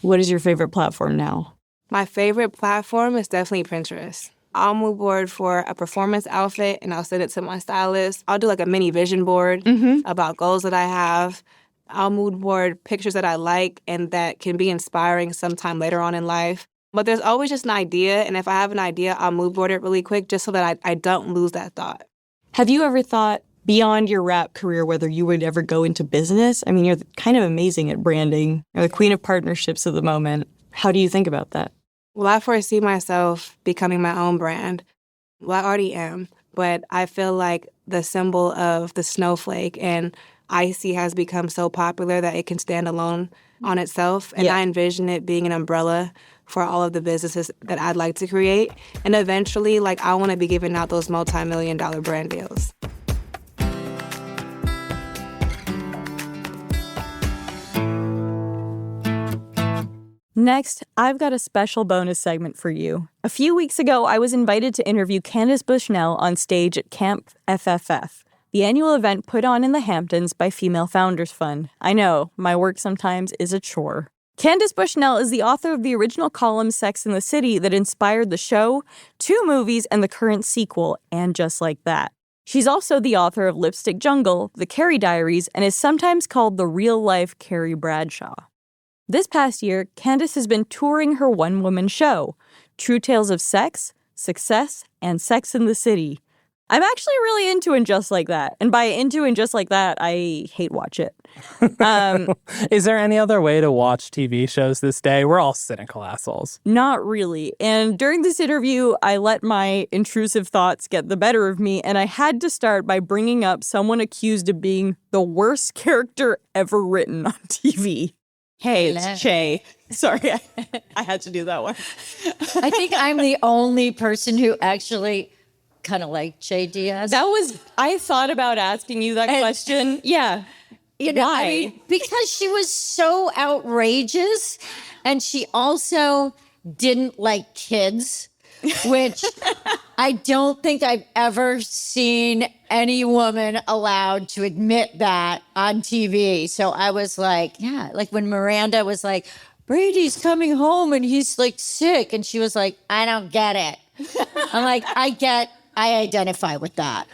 What is your favorite platform now? My favorite platform is definitely Pinterest. I'll mood board for a performance outfit and I'll send it to my stylist. I'll do like a mini vision board about goals that I have. I'll mood board pictures that I like and that can be inspiring sometime later on in life. But there's always just an idea, and if I have an idea, I'll mood board it really quick just so that I don't lose that thought. Have you ever thought, beyond your rap career, whether you would ever go into business? I mean, you're kind of amazing at branding. You're the queen of partnerships at the moment. How do you think about that? Well, I foresee myself becoming my own brand. Well, I already am, but I feel like the symbol of the snowflake and icy has become so popular that it can stand alone on itself. And I envision it being an umbrella for all of the businesses that I'd like to create. And eventually, I want to be giving out those multi-million-dollar brand deals. Next, I've got a special bonus segment for you. A few weeks ago, I was invited to interview Candace Bushnell on stage at Camp FFF, the annual event put on in the Hamptons by Female Founders Fund. I know, my work sometimes is a chore. Candace Bushnell is the author of the original column Sex and the City that inspired the show, 2 movies, and the current sequel, And Just Like That. She's also the author of Lipstick Jungle, The Carrie Diaries, and is sometimes called the real-life Carrie Bradshaw. This past year, Candace has been touring her one-woman show, True Tales of Sex, Success, and Sex and the City. I'm actually really into And Just Like That. And by into And Just Like That, I hate watch it. Is there any other way to watch TV shows this day? We're all cynical assholes. Not really. And during this interview, I let my intrusive thoughts get the better of me, and I had to start by bringing up someone accused of being the worst character ever written on TV. Hey, it's Che. Sorry, I had to do that one. I think I'm the only person who actually kind of liked Che Diaz. I thought about asking you that question. Yeah. Why? I mean, because she was so outrageous, and she also didn't like kids, which I don't think I've ever seen any woman allowed to admit that on TV. So I was like, yeah, like when Miranda was like, Brady's coming home and he's sick. And she was like, I don't get it. I'm like, I identify with that.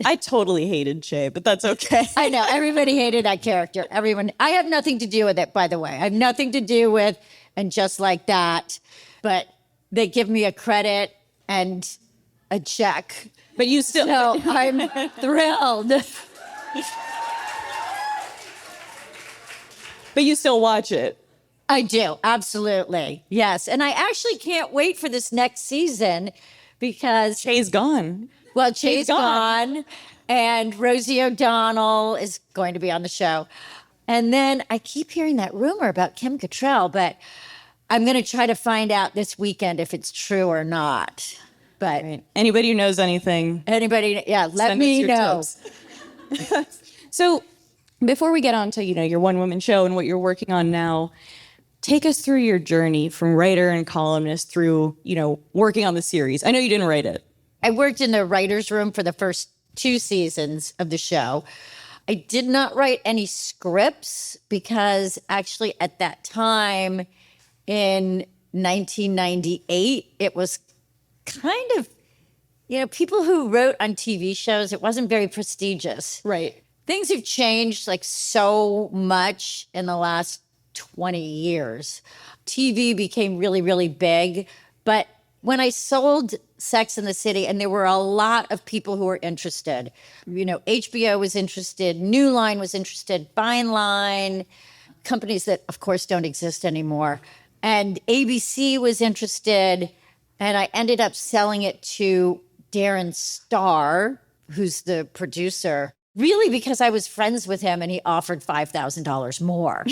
I totally hated Che, but that's okay. I know. Everybody hated that character. Everyone. I have nothing to do with it, by the way. I have nothing to do with And Just Like That. But they give me a credit and a check. But you still... So I'm thrilled. But you still watch it. I do. Absolutely. Yes. And I actually can't wait for this next season because... Che's gone. Well, Che's gone. And Rosie O'Donnell is going to be on the show. And then I keep hearing that rumor about Kim Cattrall, but I'm going to try to find out this weekend if it's true or not. But anybody who knows anything, let me know. So before we get on to, your one-woman show and what you're working on now, take us through your journey from writer and columnist through, working on the series. I know you didn't write it. I worked in the writer's room for the first 2 seasons of the show. I did not write any scripts because actually at that time in 1998, it was kind of, people who wrote on TV shows, it wasn't very prestigious. Right. Things have changed so much in the last 20 years. TV became really, really big. But when I sold Sex and the City, and there were a lot of people who were interested. HBO was interested, New Line was interested, Fine Line, companies that, of course, don't exist anymore. And ABC was interested, and I ended up selling it to Darren Star, who's the producer, really because I was friends with him, and he offered $5,000 more.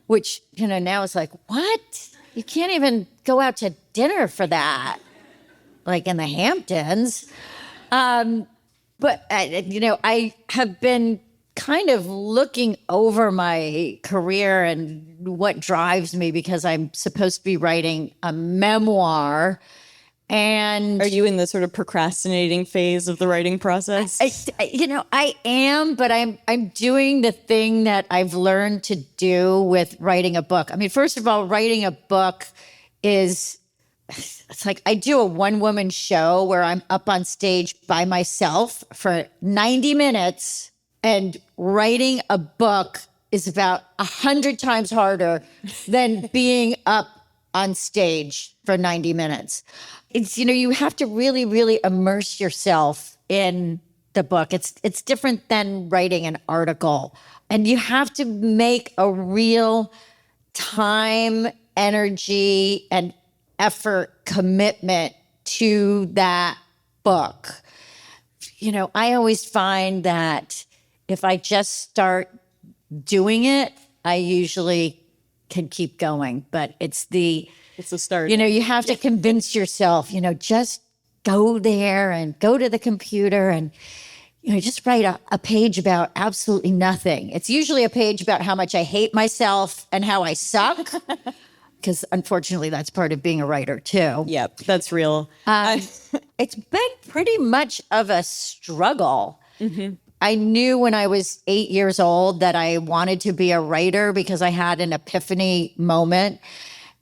Which, now it's like, what? You can't even go out to dinner for that, in the Hamptons. But, I have been kind of looking over my career and what drives me because I'm supposed to be writing a memoir. And are you in the sort of procrastinating phase of the writing process? I am, but I'm doing the thing that I've learned to do with writing a book. I mean, first of all, writing a book it's like I do a one-woman show where I'm up on stage by myself for 90 minutes, and writing a book is about 100 times harder than being up on stage for 90 minutes. It's, you have to really, really immerse yourself in the book. It's different than writing an article. And you have to make a real time, energy, and effort, commitment to that book. I always find that if I just start doing it, I usually can keep going. But it's the start. You have to convince yourself, just go there and go to the computer and, just write a page about absolutely nothing. It's usually a page about how much I hate myself and how I suck. Because unfortunately, that's part of being a writer too. Yep, that's real. It's been pretty much of a struggle. Mm-hmm. I knew when I was 8 years old that I wanted to be a writer because I had an epiphany moment.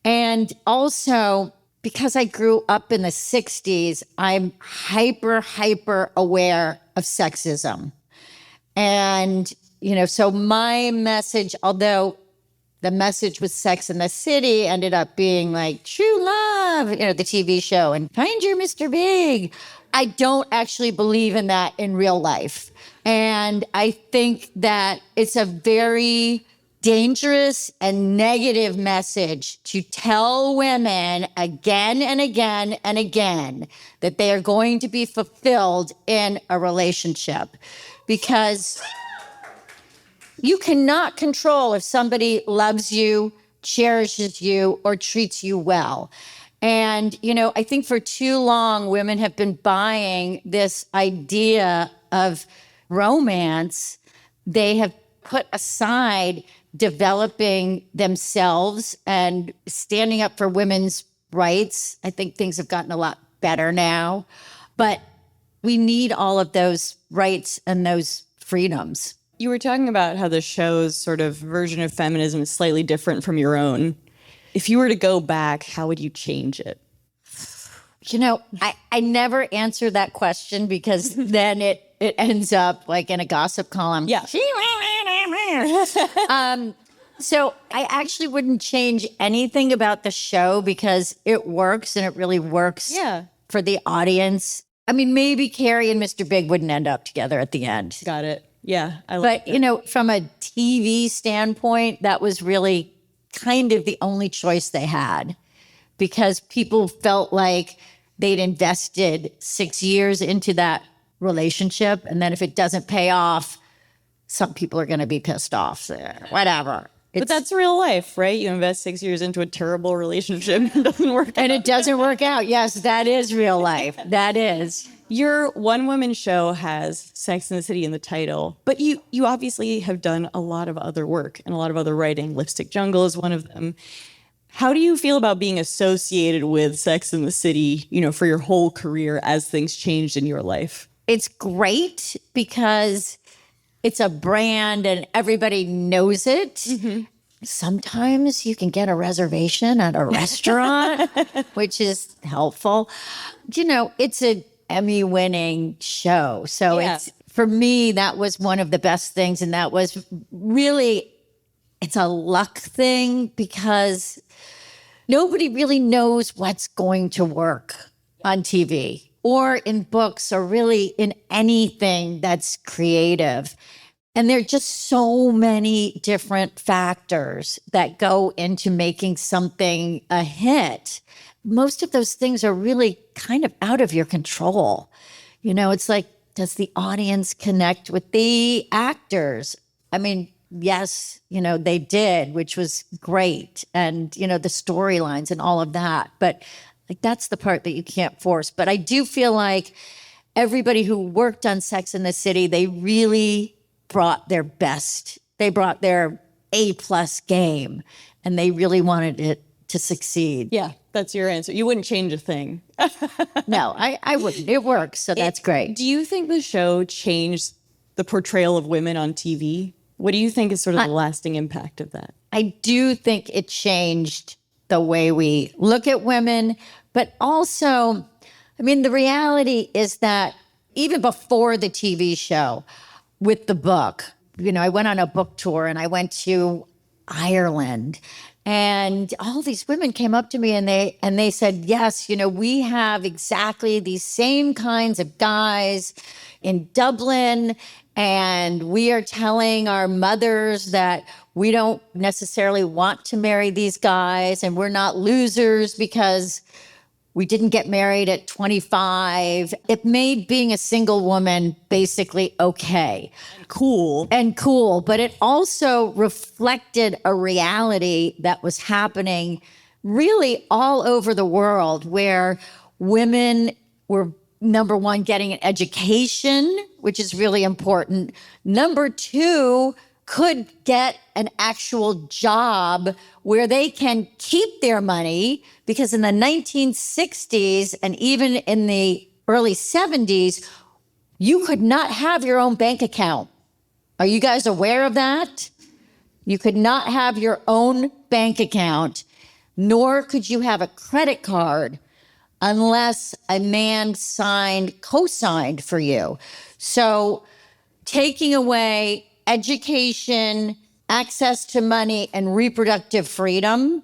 And also because I grew up in the 60s, I'm hyper aware of sexism. And, so my message, although the message with Sex and the City ended up being like True Love, the TV show, and Find Your Mr. Big. I don't actually believe in that in real life. And I think that it's a very dangerous and negative message to tell women again and again and again that they are going to be fulfilled in a relationship, because you cannot control if somebody loves you, cherishes you, or treats you well. And, I think for too long, women have been buying this idea of romance. They have put aside developing themselves and standing up for women's rights. I think things have gotten a lot better now, but we need all of those rights and those freedoms. You were talking about how the show's sort of version of feminism is slightly different from your own. If you were to go back, how would you change it? I never answer that question because then it ends up like in a gossip column. Yeah. So I actually wouldn't change anything about the show because it works, and it really works for the audience. I mean, maybe Carrie and Mr. Big wouldn't end up together at the end. Got it. Yeah. But from a TV standpoint, that was really kind of the only choice they had, because people felt like they'd invested 6 years into that relationship. And then if it doesn't pay off, some people are going to be pissed off. So, whatever. But that's real life, right? You invest 6 years into a terrible relationship and it doesn't work out. And it doesn't work out. Yes, that is real life. That is. Your one-woman show has Sex and the City in the title, but you obviously have done a lot of other work and a lot of other writing. Lipstick Jungle is one of them. How do you feel about being associated with Sex and the City, for your whole career as things changed in your life? It's great because it's a brand and everybody knows it. Mm-hmm. Sometimes you can get a reservation at a restaurant, which is helpful. It's an Emmy-winning show. So it's, for me, that was one of the best things. And that was really, it's a luck thing because nobody really knows what's going to work on TV or in books or really in anything that's creative. And there are just so many different factors that go into making something a hit. Most of those things are really kind of out of your control. It's like, does the audience connect with the actors? I mean, yes, they did, which was great. And, the storylines and all of that. But that's the part that you can't force. But I do feel like everybody who worked on Sex and the City, they really brought their best. They brought their A+ game, and they really wanted it to succeed. Yeah, that's your answer. You wouldn't change a thing. No, I wouldn't. It works, so that's great. Do you think the show changed the portrayal of women on TV? What do you think is sort of the lasting impact of that? I do think it changed the way we look at women, but also, the reality is that even before the TV show, with the book, I went on a book tour and I went to Ireland, and all these women came up to me and they said, yes, we have exactly these same kinds of guys in Dublin, and we are telling our mothers that we don't necessarily want to marry these guys, and we're not losers because we didn't get married at 25. It made being a single woman basically okay. And cool. But it also reflected a reality that was happening really all over the world, where women were, number one, getting an education, which is really important. Number two, could get an actual job where they can keep their money, because in the 1960s and even in the early 70s, you could not have your own bank account. Are you guys aware of that? You could not have your own bank account, nor could you have a credit card unless a man co-signed for you. So taking away education, access to money, and reproductive freedom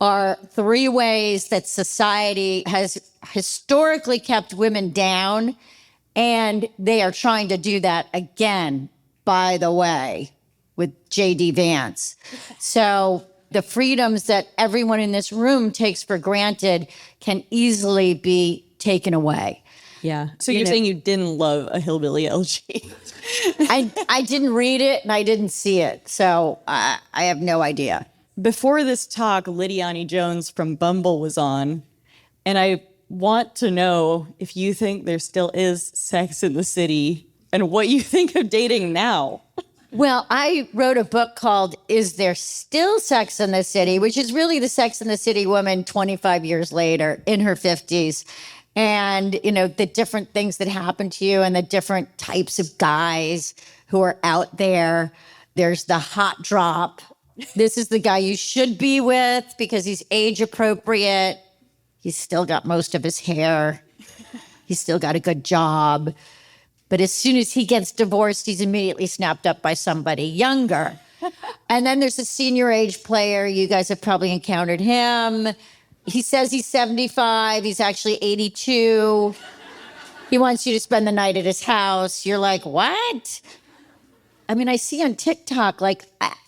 are three ways that society has historically kept women down, and they are trying to do that again, by the way, with J.D. Vance. So the freedoms that everyone in this room takes for granted can easily be taken away. Yeah. So you're saying you didn't love a hillbilly LG? I didn't read it and I didn't see it, so I have no idea. Before this talk, Lidiane Jones from Bumble was on, and I want to know if you think there still is Sex in the City and what you think of dating now. Well, I wrote a book called Is There Still Sex in the City?, which is really the Sex in the City woman 25 years later in her 50s. And, the different things that happen to you and the different types of guys who are out there. There's the hot drop. This is the guy you should be with because he's age appropriate. He's still got most of his hair. He's still got a good job. But as soon as he gets divorced, he's immediately snapped up by somebody younger. And then there's a senior age player. You guys have probably encountered him. He says he's 75. He's actually 82. He wants you to spend the night at his house. You're like, what? I mean, I see on TikTok,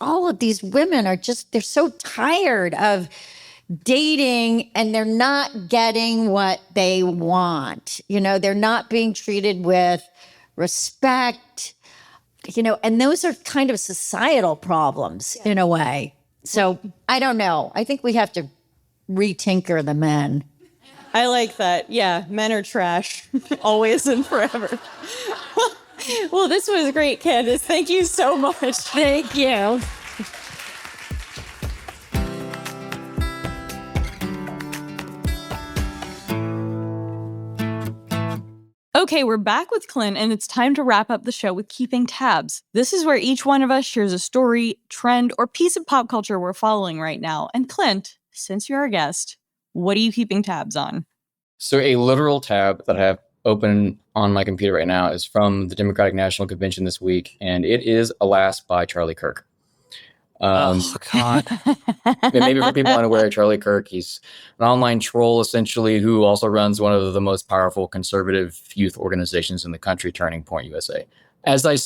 all of these women are they're so tired of dating and they're not getting what they want. They're not being treated with respect, and those are kind of societal problems in a way. So I don't know. I think we have to retinker the men. I like that. Yeah, men are trash, always and forever. Well, this was great, Candace. Thank you so much. Thank you. Okay, we're back with Clint, and it's time to wrap up the show with Keeping Tabs. This is where each one of us shares a story, trend, or piece of pop culture we're following right now. And Clint, since you're a guest, what are you keeping tabs on? So a literal tab that I have open on my computer right now is from the Democratic National Convention this week, and it is Alas by Charlie Kirk. Oh, God. Maybe for people unaware, Charlie Kirk, he's an online troll, essentially, who also runs one of the most powerful conservative youth organizations in the country, Turning Point USA. As I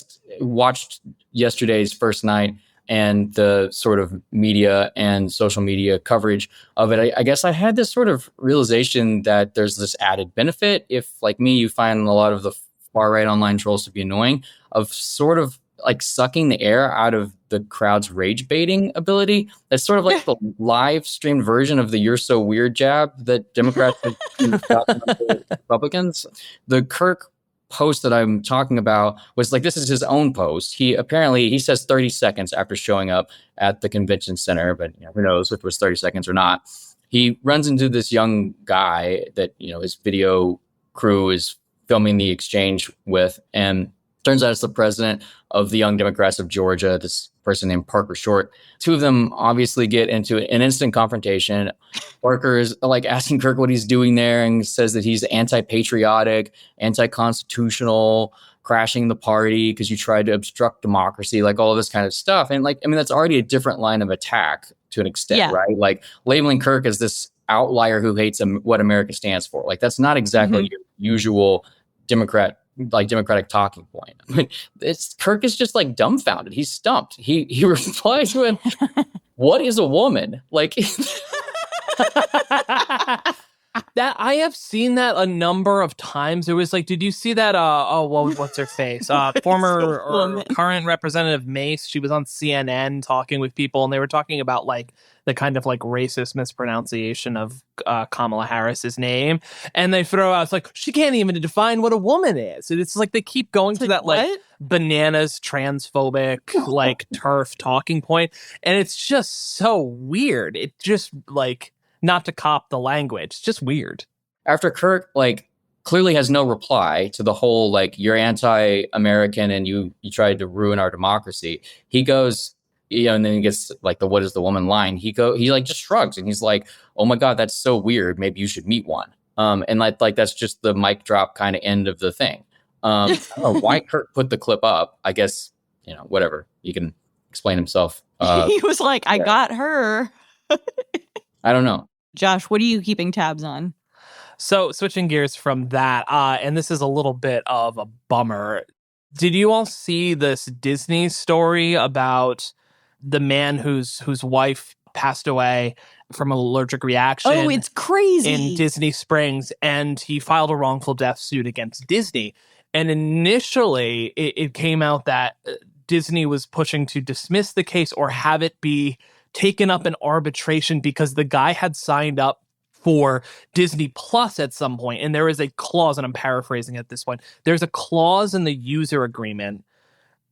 watched yesterday's first night and the sort of media and social media coverage of it, I guess I had this sort of realization that there's this added benefit if, like me, you find a lot of the far-right online trolls to be annoying, of sort of like sucking the air out of the crowd's rage baiting ability. That's sort of like the live streamed version of the "you're so weird" jab that Democrats got Republicans. The Kirk post that I'm talking about was this is his own post. He says 30 seconds after showing up at the convention center, but who knows if it was 30 seconds or not. He runs into this young guy that, his video crew is filming the exchange with, and turns out it's the president of the Young Democrats of Georgia, this person named Parker Short. Two of them obviously get into an instant confrontation. Parker is asking Kirk what he's doing there and says that he's anti-patriotic, anti-constitutional, crashing the party because you tried to obstruct democracy, all of this kind of stuff. And that's already a different line of attack to an extent, right? Labeling Kirk as this outlier who hates what America stands for. That's not exactly your usual Democrat like Democratic talking point. Kirk is just like dumbfounded. He's stumped. He replies with, "What is a woman?" Like that I have seen that a number of times. It was like, did you see that? What's her face? Former or current Representative Mace. She was on CNN talking with people, and they were talking about like the kind of like racist mispronunciation of Kamala Harris's name, and they throw out, it's like, she can't even define what a woman is. And it's like they keep going to that like bananas transphobic like turf talking point, and it's just so weird. It just like, not to cop the language, it's just weird. After Kirk like clearly has no reply to the whole like, you're anti-American and you tried to ruin our democracy, he goes, and then he gets like the "what is the woman" line. He like just shrugs and he's like, "Oh my God, that's so weird. Maybe you should meet one." And like that's just the mic drop kind of end of the thing. I don't know why Kirk put the clip up. I guess, whatever. He can explain himself. He was like, I got her. I don't know. Josh, what are you keeping tabs on? So switching gears from that, and this is a little bit of a bummer. Did you all see this Disney story about the man whose wife passed away from an allergic reaction? Oh, it's crazy. In Disney Springs, and he filed a wrongful death suit against Disney. And initially, it came out that Disney was pushing to dismiss the case or have it be taken up in arbitration because the guy had signed up for Disney Plus at some point. And there is a clause, and I'm paraphrasing at this point, there's a clause in the user agreement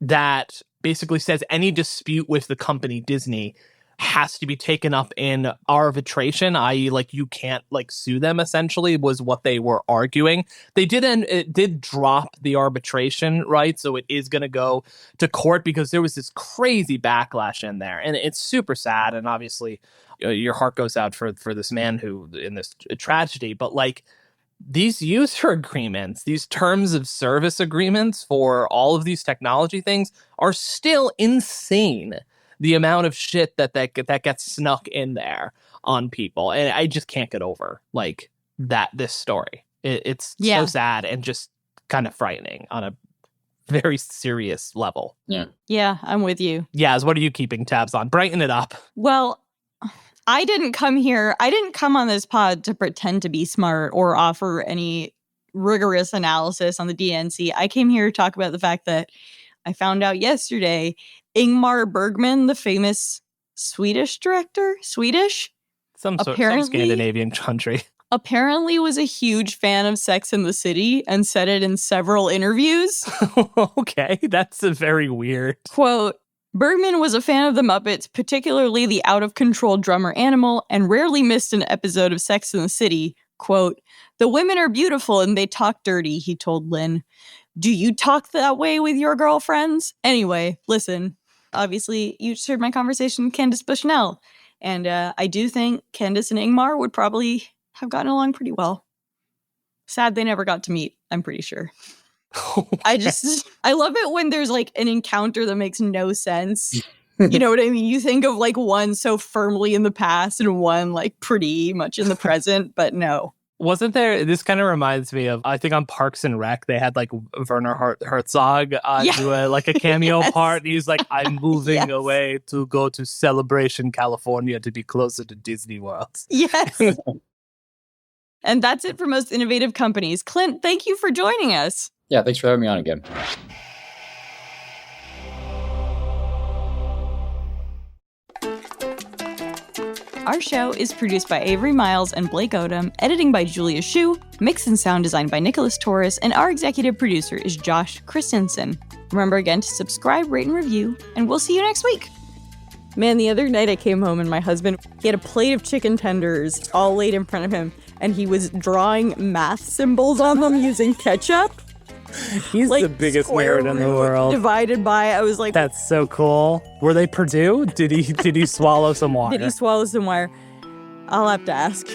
that basically says any dispute with the company Disney has to be taken up in arbitration, i.e. like you can't like sue them, essentially, was what they were arguing. They did drop the arbitration, right? So it is going to go to court because there was this crazy backlash in there, and it's super sad. And obviously your heart goes out for this man who in this tragedy, but like these user agreements, these terms of service agreements for all of these technology things are still insane. The amount of shit that gets snuck in there on people. And I just can't get over like this story. It's so sad and just kind of frightening on a very serious level. Yeah, I'm with you. Yaz, what are you keeping tabs on? Brighten it up. Well, I didn't come on this pod to pretend to be smart or offer any rigorous analysis on the DNC. I came here to talk about the fact that I found out yesterday Ingmar Bergman, the famous Swedish director, some Scandinavian country, apparently was a huge fan of Sex and the City and said it in several interviews. Okay, that's a very weird quote. Bergman was a fan of the Muppets, particularly the out-of-control drummer Animal, and rarely missed an episode of Sex and the City. Quote, "The women are beautiful and they talk dirty," he told Lynn. "Do you talk that way with your girlfriends?" Anyway, listen, obviously you just heard my conversation with Candace Bushnell, and I do think Candace and Ingmar would probably have gotten along pretty well. Sad they never got to meet, I'm pretty sure. I love it when there's like an encounter that makes no sense. You know what I mean? You think of like one so firmly in the past and one like pretty much in the present, but no. Wasn't there, this kind of reminds me of, I think on Parks and Rec, they had like Werner Herzog do a cameo part. He's like, "I'm moving away to go to Celebration, California to be closer to Disney World." Yes. And that's it for Most Innovative Companies. Clint, thank you for joining us. Yeah, thanks for having me on again. Our show is produced by Avery Miles and Blake Odom, editing by Julia Shu, mix and sound design by Nicholas Torres, and our executive producer is Josh Christensen. Remember again to subscribe, rate, and review, and we'll see you next week. Man, the other night I came home and my husband, he had a plate of chicken tenders all laid in front of him, and he was drawing math symbols on them using ketchup. He's like the biggest nerd in the world. Divided by, I was like, that's so cool. Were they Purdue? Did he swallow some water? Did he swallow some wire? I'll have to ask.